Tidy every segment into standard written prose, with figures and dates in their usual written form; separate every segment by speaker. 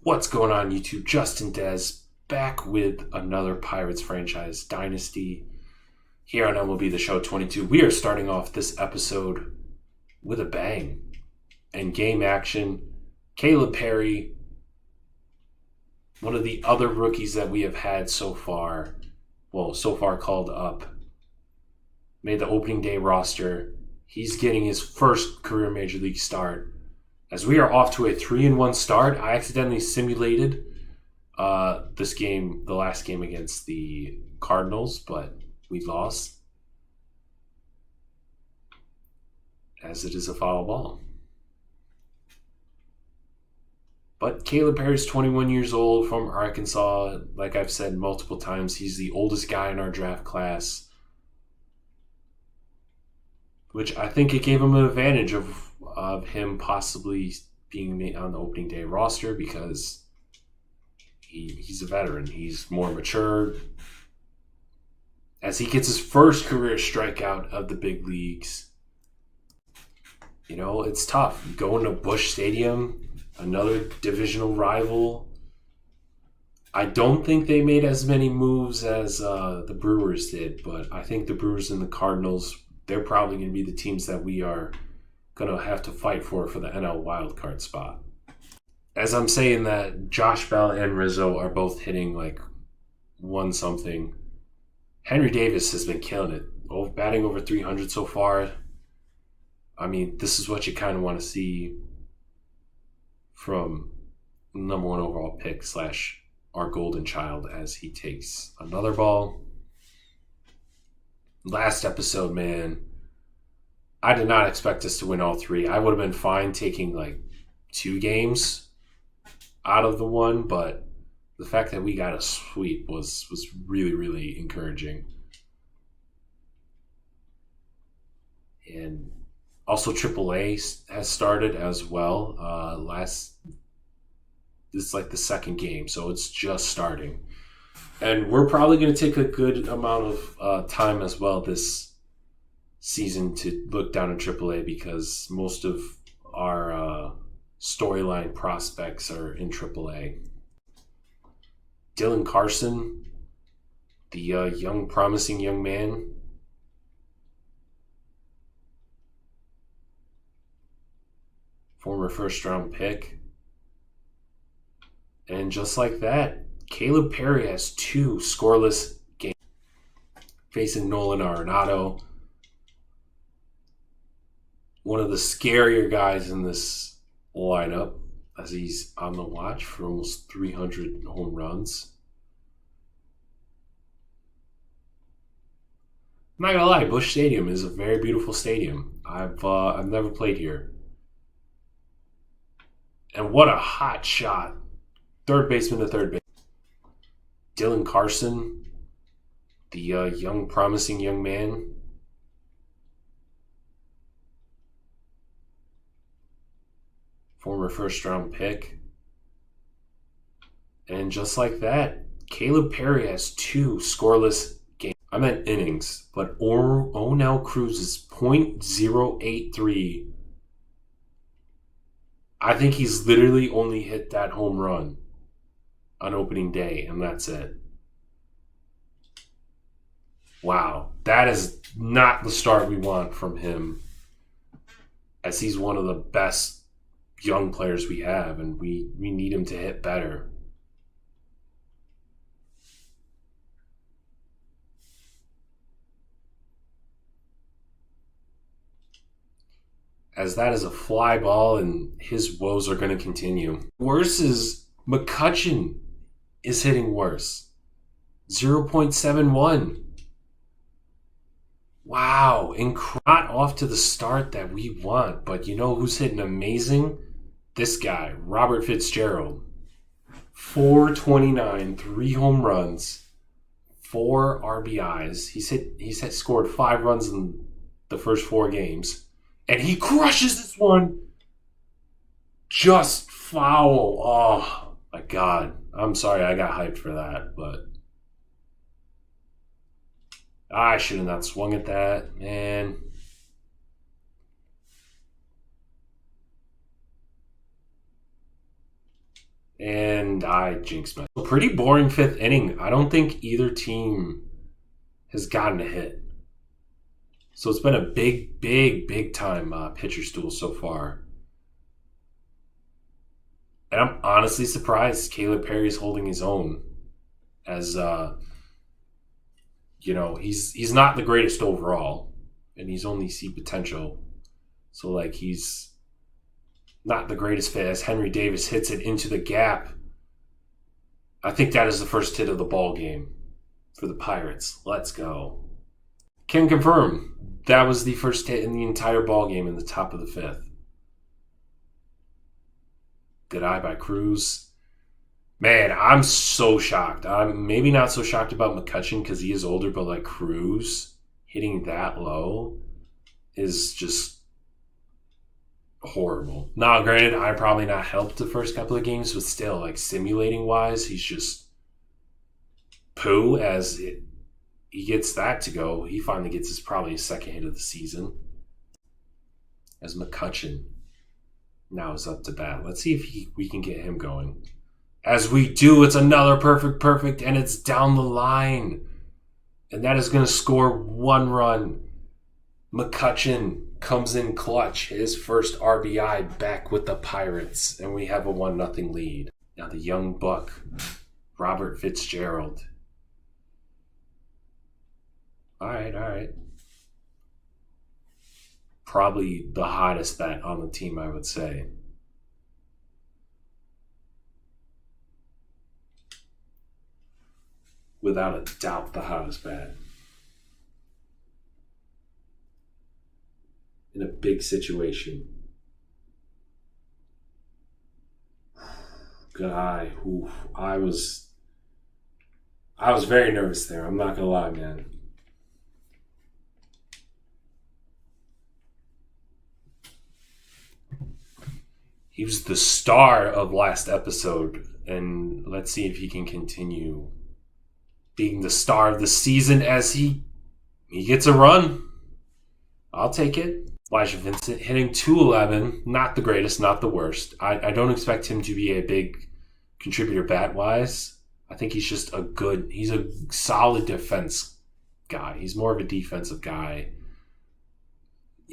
Speaker 1: What's going on, YouTube? Justindezzz back with another Pirates franchise dynasty here on MLB The Show 22. We are starting off this episode with a bang and game action. Caleb Perry, one of the other rookies that we have had so far called up, made the opening day roster. He's getting his first career Major League start. As we are off to a 3-1 start, I accidentally simulated the last game against the Cardinals, but we lost, as it is a foul ball. But Caleb Perry's 21 years old from Arkansas. Like I've said multiple times, he's the oldest guy in our draft class, which I think it gave him an advantage of him possibly being on the opening day roster because he's a veteran. He's more mature. As he gets his first career strikeout of the big leagues, it's tough. Going to Busch Stadium, another divisional rival. I don't think they made as many moves as the Brewers did, but I think the Brewers and the Cardinals, they're probably going to be the teams that we are going to have to fight for the NL wildcard spot. As I'm saying that, Josh Bell and Rizzo are both hitting like 1-something. Henry Davis has been killing it, batting over 300 so far. I mean, this is what you kind of want to see from number one overall pick / our golden child as he takes another ball. Last episode, man, I did not expect us to win all three. I would have been fine taking like 2 games out of the one, but the fact that we got a sweep was really, really encouraging. And also AAA has started as well. This is like the second game, so it's just starting. And we're probably going to take a good amount of time as well this season to look down at AAA because most of our storyline prospects are in AAA. Dylan Carson, the young, promising young man, former first-round pick. And just like that, Caleb Perry has 2 scoreless games facing Nolan Arenado, one of the scarier guys in this lineup, as he's on the watch for almost 300 home runs. I'm not gonna lie, Busch Stadium is a very beautiful stadium. I've never played here, and what a hot shot! Third baseman to third base. Dylan Carson, the young, promising young man. Former first-round pick. And just like that, Caleb Perry has 2 scoreless games. I meant innings, but Onel Cruz's .083. I think he's literally only hit that home run on opening day, and that's it. Wow, that is not the start we want from him, as he's one of the best young players we have, and we need him to hit better. As that is a fly ball, and his woes are going to continue. Worse is McCutchen is hitting worse. 0.71. Wow, and not off to the start that we want, but you know who's hitting amazing? This guy, Robert Fitzgerald. 429, 3 home runs, 4 RBIs. He's scored 5 runs in the first 4 games, and he crushes this one. Just foul. Oh my God. I'm sorry I got hyped for that, but I should have not swung at that, man. And I jinxed myself. A pretty boring fifth inning. I don't think either team has gotten a hit. So it's been a big time pitcher stool so far. And I'm honestly surprised Caleb Perry's holding his own. As, he's not the greatest overall. And he's only C potential. So, like, he's not the greatest fit. As Henry Davis hits it into the gap, I think that is the first hit of the ball game for the Pirates. Let's go. Can confirm that was the first hit in the entire ball game in the top of the fifth. Good eye by Cruz. Man, I'm so shocked. I'm maybe not so shocked about McCutchen because he is older, but like Cruz hitting that low is just horrible. Now, granted, I probably not helped the first couple of games, but still, like, simulating wise, he's just poo. He gets that to go. He finally gets probably his second hit of the season. As McCutchen now is up to bat. Let's see if we can get him going. As we do, it's another perfect, and it's down the line. And that is going to score one run. McCutchen comes in clutch, his first RBI back with the Pirates, and we have a 1-0 lead. Now the young buck, Robert Fitzgerald. All right. Probably the hottest bat on the team, I would say. Without a doubt, the hottest bat. In a big situation. Guy who I was very nervous there. I'm not gonna lie, man. He was the star of last episode, and let's see if he can continue being the star of the season as he gets a run. I'll take it. Elijah Vincent hitting .211, not the greatest, not the worst. I don't expect him to be a big contributor bat-wise. I think he's just he's a solid defense guy. He's more of a defensive guy.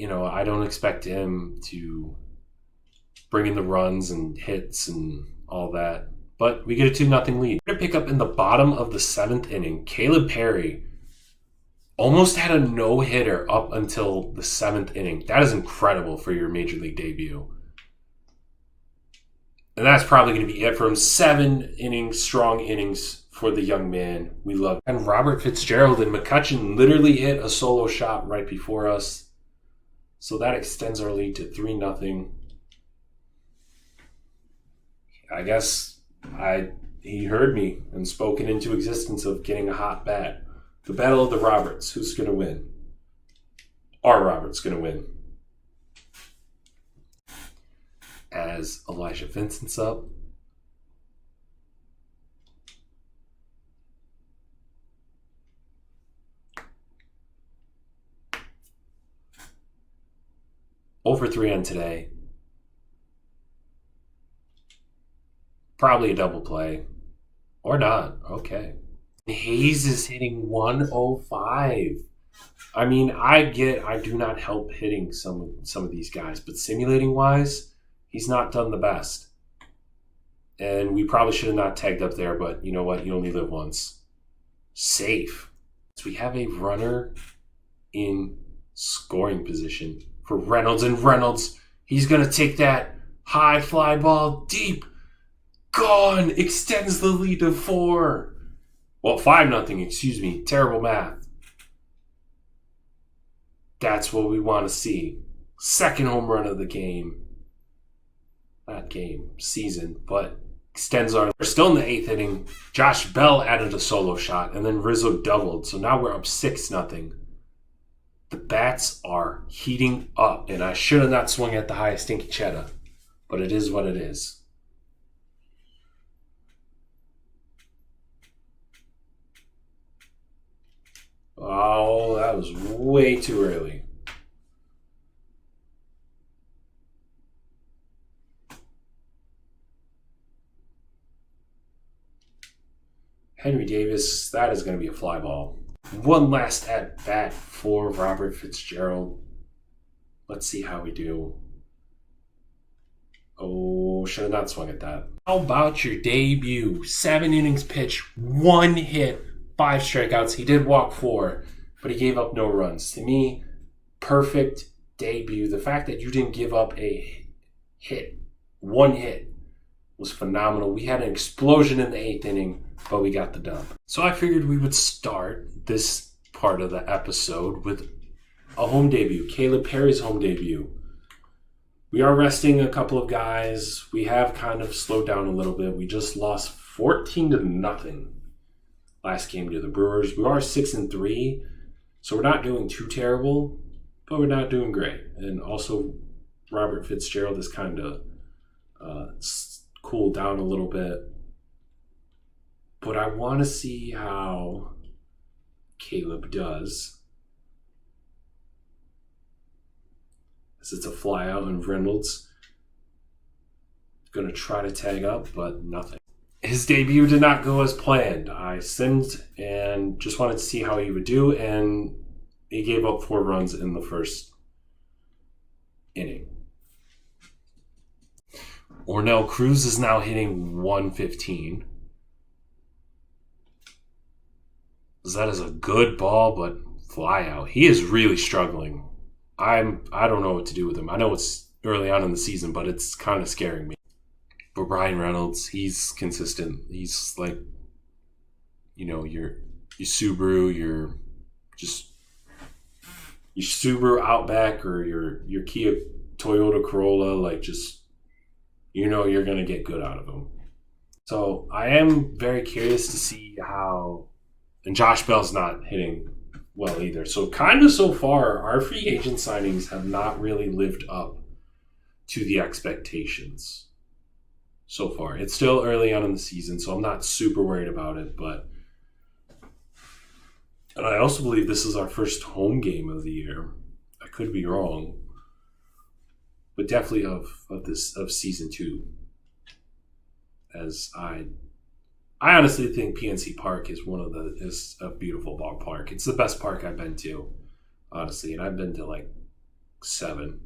Speaker 1: I don't expect him to bring in the runs and hits and all that. But we get a 2-0 lead. We're going to pick up in the bottom of the 7th inning. Caleb Perry almost had a no-hitter up until the 7th inning. That is incredible for your Major League debut. And that's probably going to be it for him. 7 innings, strong innings for the young man. We love it. And Robert Fitzgerald and McCutchen literally hit a solo shot right before us. So that extends our lead to 3-0. I guess he heard me and spoken into existence of getting a hot bat. The battle of the Roberts. Who's going to win? Our Robert's going to win. As Elijah Vincent's up. Over 3 on today. Probably a double play. Or not. Okay. Hayes is hitting 105. I mean, I do not help hitting some of these guys, but simulating wise, he's not done the best. And we probably should have not tagged up there, but you know what? You only live once. Safe. So we have a runner in scoring position for Reynolds, and Reynolds, he's going to take that high fly ball deep. Gone. Extends the lead to 4. Well, 5-0, excuse me. Terrible math. That's what we want to see. Second home run of the game. Not game, season, but extends our... We're still in the 8th inning. Josh Bell added a solo shot, and then Rizzo doubled. So now we're up 6-0. The bats are heating up, and I should have not swung at the highest stinky cheddar, but it is what it is. Oh, that was way too early. Henry Davis, that is going to be a fly ball. One last at bat for Robert Fitzgerald. Let's see how we do. Oh, should have not swung at that. How about your debut? 7 innings pitched, 1 hit, 5 strikeouts. He did walk 4, but he gave up no runs. To me, perfect debut. The fact that you didn't give up a hit, 1 hit, was phenomenal. We had an explosion in the 8th inning, but we got the dub. So I figured we would start this part of the episode with a home debut, Caleb Perry's home debut. We are resting a couple of guys. We have kind of slowed down a little bit. We just lost 14-0 last game to the Brewers. We are 6-3, so we're not doing too terrible, but we're not doing great. And also, Robert Fitzgerald is kind of cooled down a little bit. But I want to see how Caleb does. As it's a fly out, and Reynolds going to try to tag up, but nothing. His debut did not go as planned. I simmed and just wanted to see how he would do, and he gave up 4 runs in the first inning. Ornell Cruz is now hitting 115. That is a good ball, but fly out. He is really struggling. I don't know what to do with him. I know it's early on in the season, but it's kind of scaring me. But Brian Reynolds, he's consistent. He's like, your Subaru, your Subaru Outback or your Kia Toyota Corolla, like just, you're going to get good out of him. So I am very curious to see how, and Josh Bell's not hitting well either. So so far, our free agent signings have not really lived up to the expectations so far. It's still early on in the season, so I'm not super worried about it. And I also believe this is our first home game of the year. I could be wrong, but definitely of season 2. As I honestly think PNC Park is is a beautiful ballpark. It's the best park I've been to, honestly, and I've been to like 7.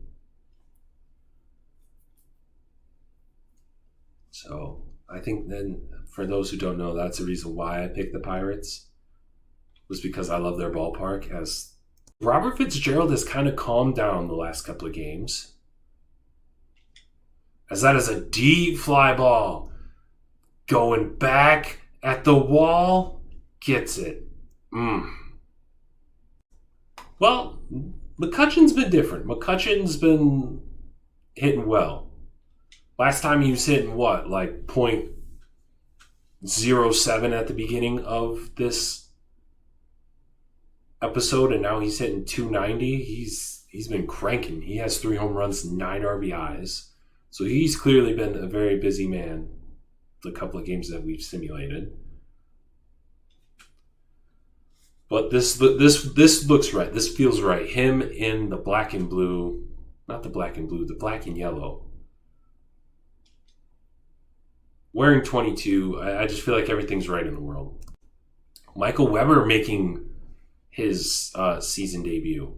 Speaker 1: So I think then, for those who don't know, that's the reason why I picked the Pirates, was because I love their ballpark. As Robert Fitzgerald has kind of calmed down the last couple of games, as that is a deep fly ball. Going back at the wall, gets it. Well, McCutcheon's been different. McCutcheon's been hitting well. Last time he was hitting what, like .07 at the beginning of this episode, and now he's hitting .290. He's been cranking. He has 3 home runs, 9 RBIs. So he's clearly been a very busy man the couple of games that we've simulated. But this looks right. This feels right. Him in the black and blue, not the black and blue, the black and yellow. Wearing 22, I just feel like everything's right in the world. Michael Weber making his season debut,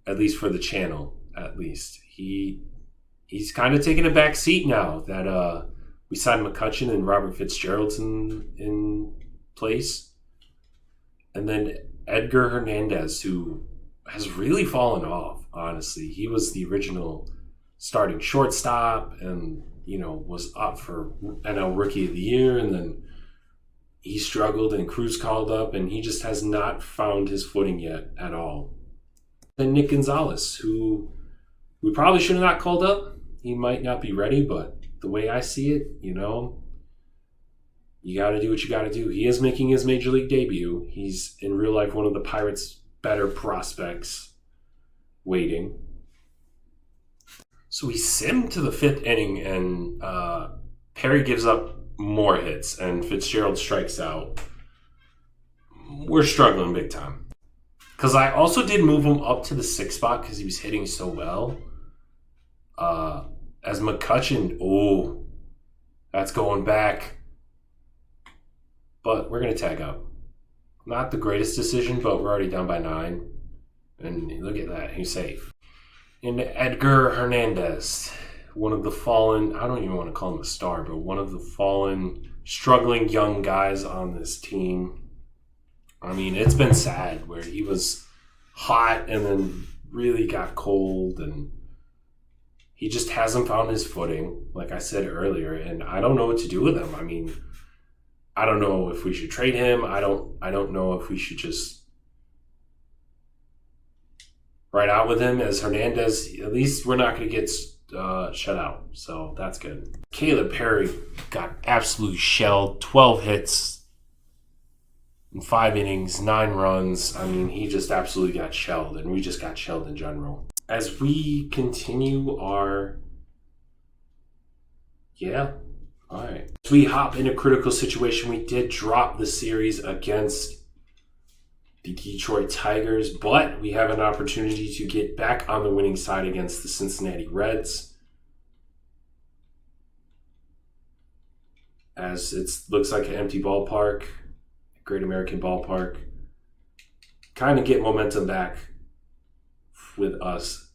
Speaker 1: at least for the channel. At least he's kind of taking a back seat now that we signed McCutcheon and Robert Fitzgerald's in place. And then Edgar Hernandez, who has really fallen off, honestly. He was the original starting shortstop and, was up for NL Rookie of the Year. And then he struggled and Cruz called up, and he just has not found his footing yet at all. Then Nick Gonzalez, who we probably should have not called up. He might not be ready, but the way I see it, you got to do what you got to do. He is making his major league debut. He's, in real life, one of the Pirates' better prospects waiting. So we sim to the 5th inning, and Perry gives up more hits, and Fitzgerald strikes out. We're struggling big time. Because I also did move him up to the 6th spot because he was hitting so well. As McCutcheon, that's going back. But we're going to tag up. Not the greatest decision, but we're already down by 9. And look at that. He's safe. And Edgar Hernandez, one of the fallen, I don't even want to call him a star, but one of the fallen, struggling young guys on this team. I mean, it's been sad where he was hot and then really got cold, and he just hasn't found his footing, like I said earlier, and I don't know what to do with him. I mean, I don't know if we should trade him. I don't know if we should just ride out with him as Hernandez. At least we're not going to get shut out, so that's good. Caleb Perry got absolutely shelled. 12 hits in 5 innings, 9 runs. I mean, he just absolutely got shelled, and we just got shelled in general. As we continue our... Yeah, all right. As we hop in a critical situation, we did drop the series against the Detroit Tigers, but we have an opportunity to get back on the winning side against the Cincinnati Reds. As it looks like an empty ballpark, Great American Ballpark. Kind of get momentum back with us.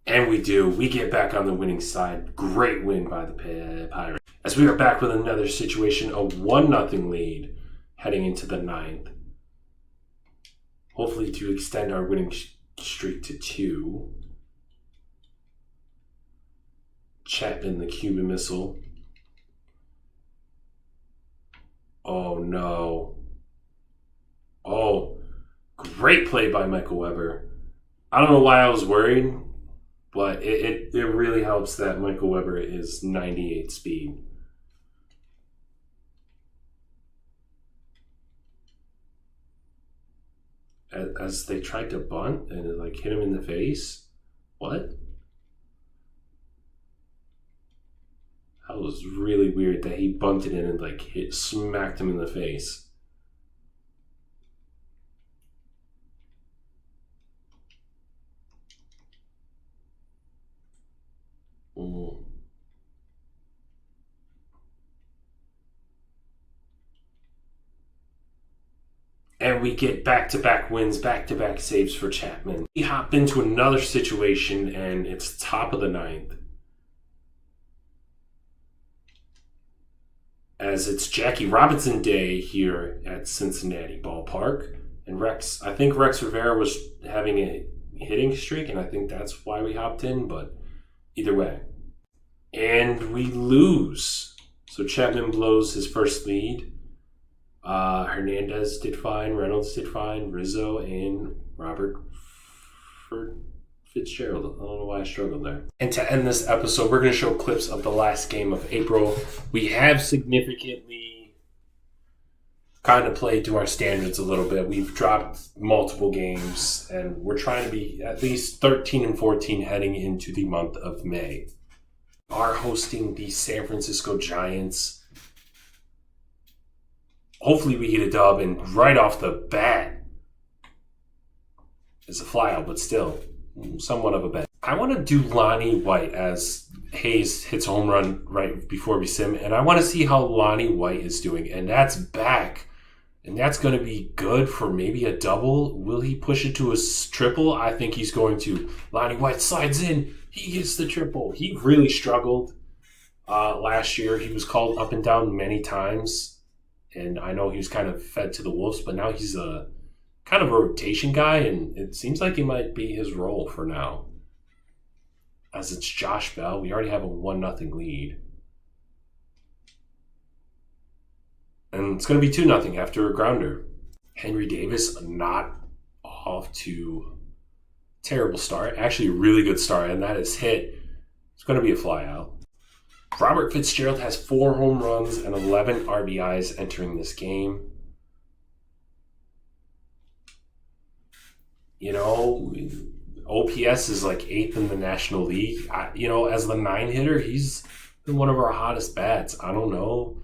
Speaker 1: And we do. We get back on the winning side. Great win by the Pirates. As we are back with another situation, a 1-0 lead heading into the 9th. Hopefully to extend our winning streak to 2. Chapman, the Cuban Missile. Oh, no. Oh, great play by Michael Weber. I don't know why I was worried, but it really helps that Michael Weber is 98 speed. As they tried to bunt and it hit him in the face. What? That was really weird that he bunted in and smacked him in the face. And we get back-to-back wins, back-to-back saves for Chapman. We hop into another situation, and it's top of the 9th. As it's Jackie Robinson Day here at Cincinnati Ballpark. And I think Rex Rivera was having a hitting streak, and I think that's why we hopped in, but either way. And we lose. So Chapman blows his first lead. Hernandez did fine, Reynolds did fine, Rizzo, and Robert Fitzgerald. I don't know why I struggled there. And to end this episode, we're going to show clips of the last game of April. We have significantly kind of played to our standards a little bit. We've dropped multiple games, and we're trying to be at least 13-14 heading into the month of May. We are hosting the San Francisco Giants. Hopefully we get a dub, and right off the bat, it's a flyout, but still somewhat of a bet. I want to do Lonnie White as Hayes hits a home run right before we sim, and I want to see how Lonnie White is doing, and that's back, and that's going to be good for maybe a double. Will he push it to a triple? I think he's going to. Lonnie White slides in. He gets the triple. He really struggled last year. He was called up and down many times. And I know he was kind of fed to the wolves, but now he's a kind of a rotation guy, and it seems like he might be his role for now. As it's Josh Bell, we already have a 1-0 lead. And it's going to be 2-0 after a grounder. Henry Davis not off to a terrible start. Actually, a really good start, and that is hit. It's going to be a flyout. Robert Fitzgerald has 4 home runs and 11 RBIs entering this game. You know, OPS is 8th in the National League. As the 9-hitter, he's been one of our hottest bats. I don't know.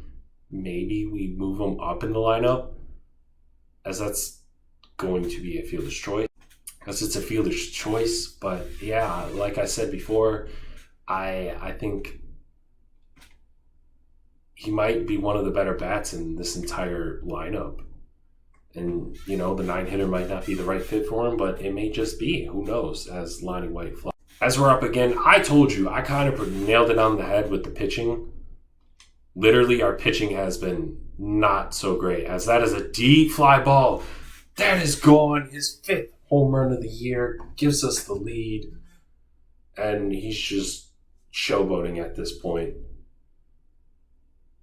Speaker 1: Maybe we move him up in the lineup, as that's going to be a fielder's choice. Because it's a fielder's choice. But, yeah, like I said before, I think he might be one of the better bats in this entire lineup. And, the 9-hitter might not be the right fit for him, but it may just be. Who knows, as Lonnie White flies. As we're up again, I told you, I kind of nailed it on the head with the pitching. Literally, our pitching has been not so great, as that is a deep fly ball. That is gone. His 5th home run of the year gives us the lead. And he's just showboating at this point.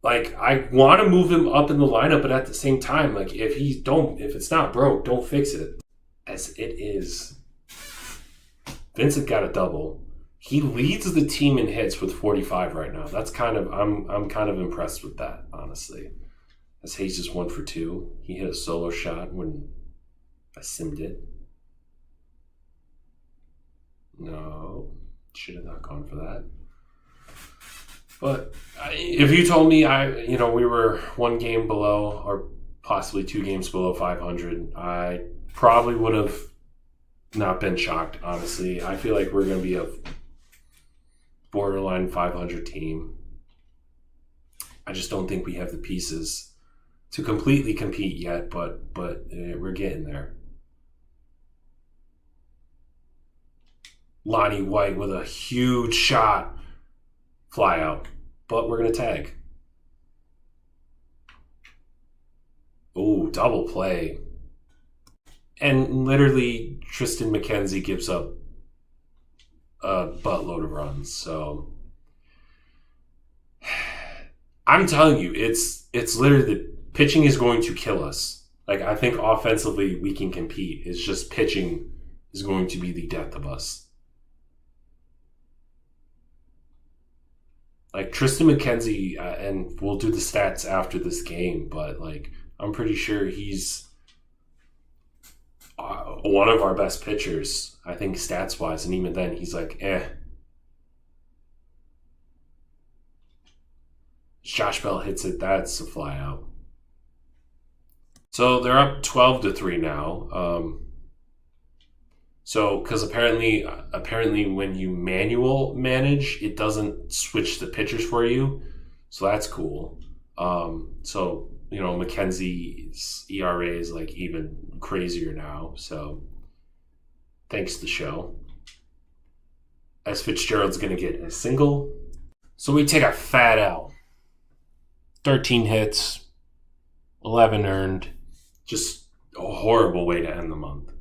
Speaker 1: Like, I want to move him up in the lineup, but at the same time, like, if it's not broke, don't fix it. As it is. Vincent got a double. He leads the team in hits with 45 right now. That's I'm kind of impressed with that, honestly. As Hayes is 1 for 2. He hit a solo shot when I simmed it. No, should have not gone for that. But if you told me we were 1 game below or possibly 2 games below 500, I probably would have not been shocked, honestly. I feel like we're going to be a borderline 500 team. I just don't think we have the pieces to completely compete yet, but we're getting there. Lonnie White with a huge shot. Fly out. But we're going to tag. Oh, double play. And literally, Tristan McKenzie gives up a buttload of runs. So, I'm telling you, it's literally the pitching is going to kill us. Like, I think offensively we can compete. It's just pitching is going to be the death of us. Like, Tristan McKenzie, and we'll do the stats after this game, but, like, I'm pretty sure he's one of our best pitchers, I think, stats-wise, and even then, he's like, Josh Bell hits it, that's a fly out. So, they're up 12-3 now. So, because apparently when you manual manage, it doesn't switch the pitchers for you. So that's cool. So, McKenzie's ERA is like even crazier now. So thanks to the show. As Fitzgerald's going to get a single. So we take a fat L. 13 hits, 11 earned. Just a horrible way to end the month.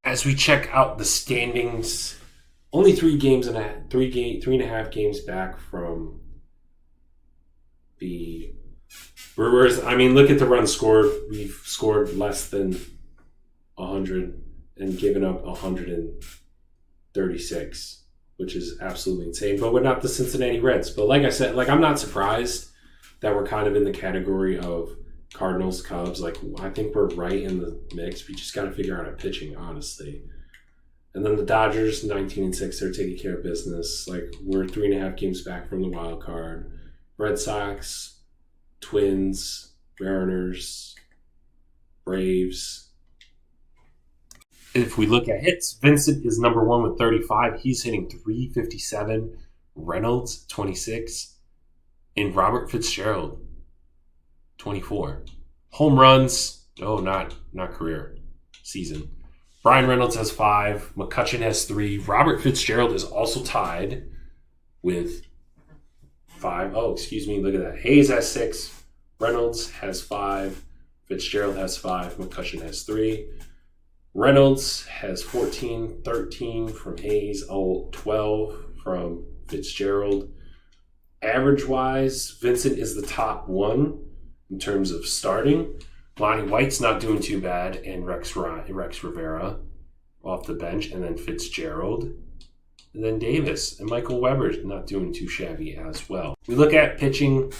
Speaker 1: As we check out the standings, only 3.5 games back from the Brewers. I mean, look at the runs scored. We've scored less than 100 and given up 136, which is absolutely insane. But we're not the Cincinnati Reds. But like I said, I'm not surprised that we're kind of in the category of Cardinals, Cubs. I think we're right in the mix. We just got to figure out our pitching, honestly. And then the Dodgers, 19-6, they're taking care of business. We're 3.5 games back from the wild card. Red Sox, Twins, Mariners, Braves. If we look at hits, Vincent is number 1 with 35. He's hitting .357. Reynolds, 26. And Robert Fitzgerald, 24. Home runs, not career, season. Brian Reynolds has 5. McCutchen has 3. Robert Fitzgerald is also tied with 5. Oh, excuse me, look at that. Hayes has 6. Reynolds has 5. Fitzgerald has 5. McCutchen has 3. Reynolds has 14, 13 from Hayes, 12 from Fitzgerald. Average-wise, Vincent is the top 1 in terms of starting. Lonnie White's not doing too bad, and Rex Rivera off the bench, and then Fitzgerald, and then Davis, and Michael Weber's not doing too shabby as well. We look at pitching.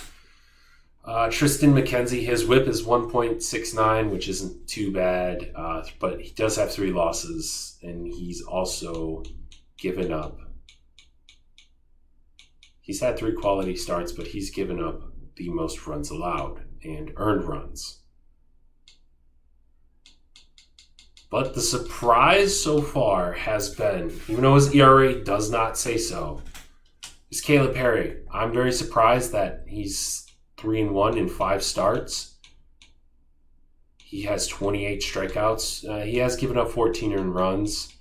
Speaker 1: Tristan McKenzie, his whip is 1.69, which isn't too bad, but he does have 3 losses, and he's also given up. He's had 3 quality starts, but he's given up the most runs allowed and earned runs. But the surprise so far has been, even though his ERA does not say so, is Caleb Perry. I'm very surprised that he's 3-1 in 5 starts. He has 28 strikeouts. He has given up 14 earned runs.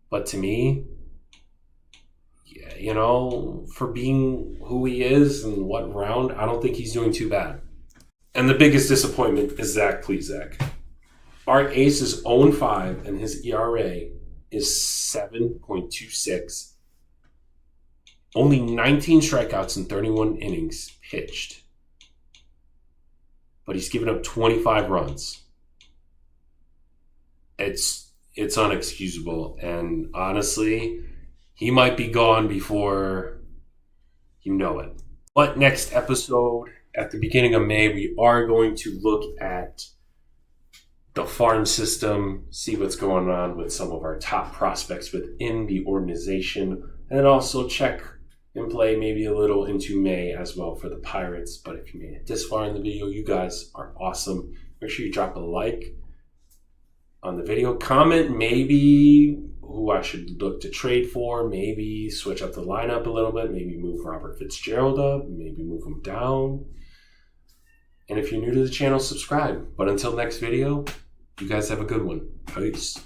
Speaker 1: But to me, for being who he is and what round, I don't think he's doing too bad. And the biggest disappointment is Zach Plezek. Our ace is 0-5, and his ERA is 7.26. Only 19 strikeouts in 31 innings pitched. But he's given up 25 runs. It's unexcusable. And honestly, he might be gone before you know it. But next episode, at the beginning of May, we are going to look at the farm system, see what's going on with some of our top prospects within the organization, and then also check and play maybe a little into May as well for the Pirates. But if you made it this far in the video, you guys are awesome. Make sure you drop a like on the video. Comment maybe who I should look to trade for, maybe switch up the lineup a little bit, maybe move Robert Fitzgerald up, maybe move him down. And if you're new to the channel, subscribe. But until next video, you guys have a good one. Peace.